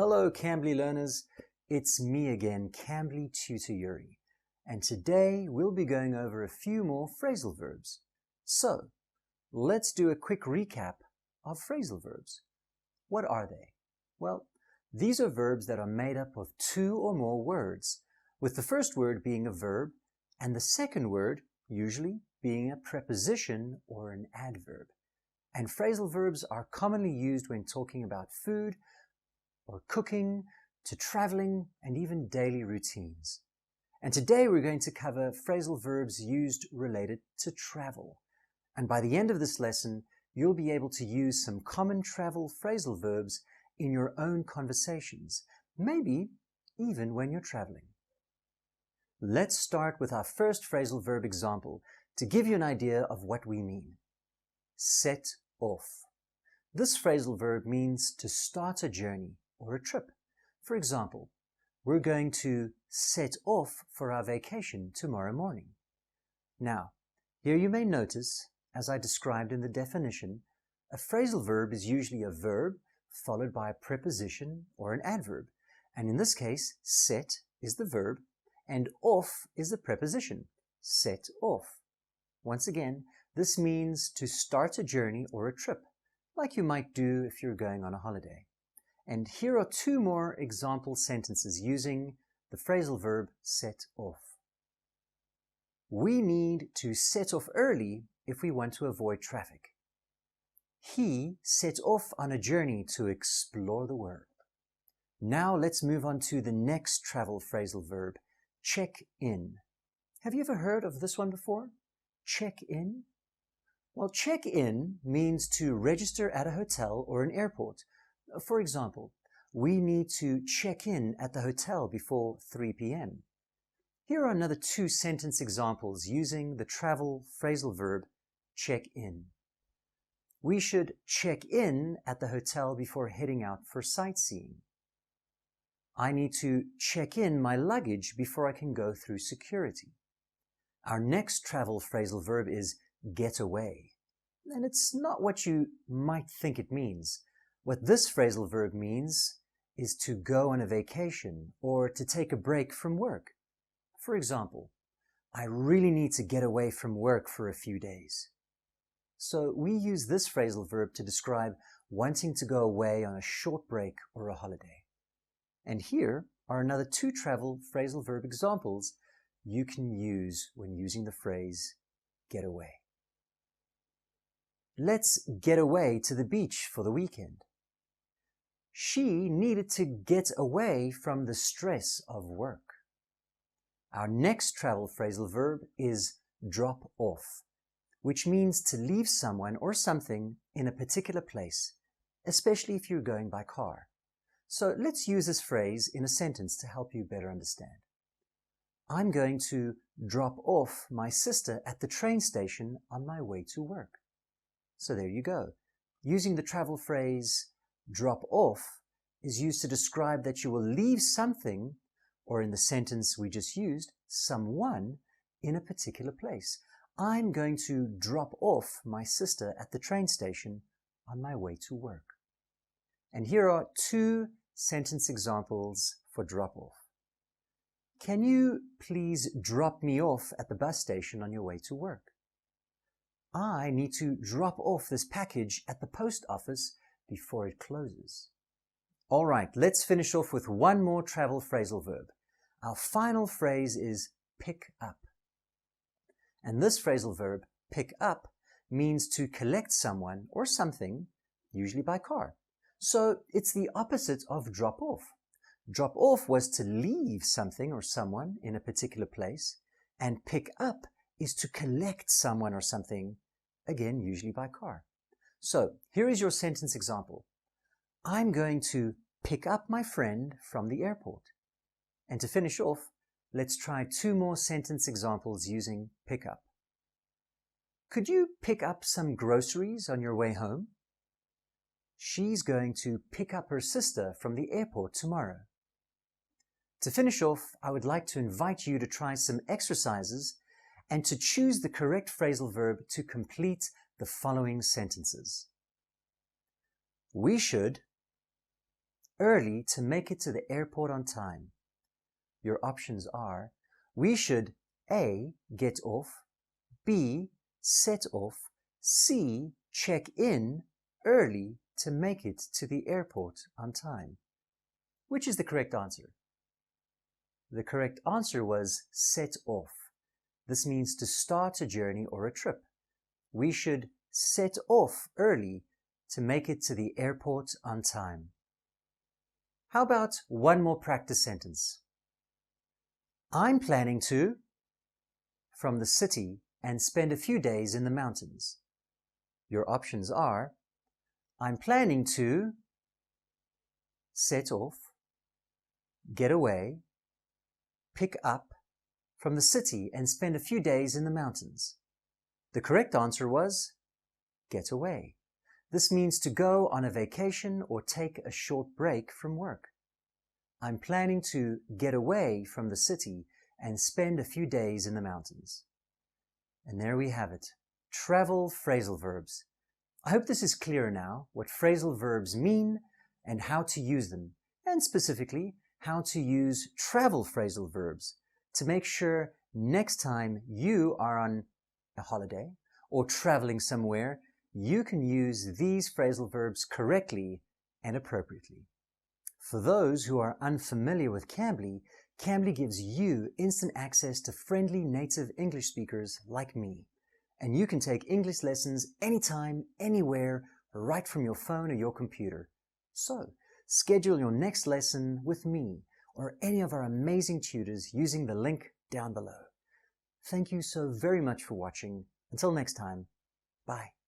Hello Cambly learners, it's me again, Cambly Tutor Yuri, and today we'll be going over a few more phrasal verbs. So, let's do a quick recap of phrasal verbs. What are they? Well, these are verbs that are made up of two or more words, with the first word being a verb and the second word usually being a preposition or an adverb. And phrasal verbs are commonly used when talking about food or cooking, to traveling, and even daily routines. And today we're going to cover phrasal verbs used related to travel. And by the end of this lesson, you'll be able to use some common travel phrasal verbs in your own conversations, maybe even when you're traveling. Let's start with our first phrasal verb example to give you an idea of what we mean. Set off. This phrasal verb means to start a journey or a trip. For example, we're going to set off for our vacation tomorrow morning. Now, here you may notice, as I described in the definition, a phrasal verb is usually a verb followed by a preposition or an adverb. And in this case, set is the verb and off is the preposition. Set off. Once again, this means to start a journey or a trip, like you might do if you're going on a holiday. And here are two more example sentences using the phrasal verb set off. We need to set off early if we want to avoid traffic. He set off on a journey to explore the world. Now let's move on to the next travel phrasal verb, check in. Have you ever heard of this one before? Check in? Well, check in means to register at a hotel or an airport. For example, we need to check in at the hotel before 3 p.m. Here are another two sentence examples using the travel phrasal verb check in. We should check in at the hotel before heading out for sightseeing. I need to check in my luggage before I can go through security. Our next travel phrasal verb is get away. And it's not what you might think it means. What this phrasal verb means is to go on a vacation or to take a break from work. For example, I really need to get away from work for a few days. So we use this phrasal verb to describe wanting to go away on a short break or a holiday. And here are another two travel phrasal verb examples you can use when using the phrase get away. Let's get away to the beach for the weekend. She needed to get away from the stress of work. Our next travel phrasal verb is drop off, which means to leave someone or something in a particular place, especially if you're going by car. So let's use this phrase in a sentence to help you better understand. I'm going to drop off my sister at the train station on my way to work. So there you go. Using the travel phrase drop off is used to describe that you will leave something, or in the sentence we just used, someone in a particular place. I'm going to drop off my sister at the train station on my way to work. And here are two sentence examples for drop off. Can you please drop me off at the bus station on your way to work? I need to drop off this package at the post office before it closes. All right, let's finish off with one more travel phrasal verb. Our final phrase is pick up. And this phrasal verb, pick up, means to collect someone or something, usually by car. So it's the opposite of drop off. Drop off was to leave something or someone in a particular place, and pick up is to collect someone or something, again, usually by car. So here is your sentence example. I'm going to pick up my friend from the airport. And to finish off, let's try two more sentence examples using pick up. Could you pick up some groceries on your way home? She's going to pick up her sister from the airport tomorrow. To finish off, I would like to invite you to try some exercises and to choose the correct phrasal verb to complete the following sentences. We should early to make it to the airport on time? Your options are, we should A. Get off, B. Set off, C. Check in early to make it to the airport on time. Which is the correct answer? The correct answer was set off. This means to start a journey or a trip. We should set off early to make it to the airport on time. How about one more practice sentence? I'm planning to from the city and spend a few days in the mountains. Your options are, I'm planning to set off, get away, pick up from the city and spend a few days in the mountains. The correct answer was get away. This means to go on a vacation or take a short break from work. I'm planning to get away from the city and spend a few days in the mountains. And there we have it, travel phrasal verbs. I hope this is clear now what phrasal verbs mean and how to use them, and specifically how to use travel phrasal verbs to make sure next time you are on a holiday or traveling somewhere, you can use these phrasal verbs correctly and appropriately. For those who are unfamiliar with Cambly, Cambly gives you instant access to friendly native English speakers like me. And you can take English lessons anytime, anywhere, right from your phone or your computer. So, schedule your next lesson with me or any of our amazing tutors using the link down below. Thank you so very much for watching. Until next time, bye.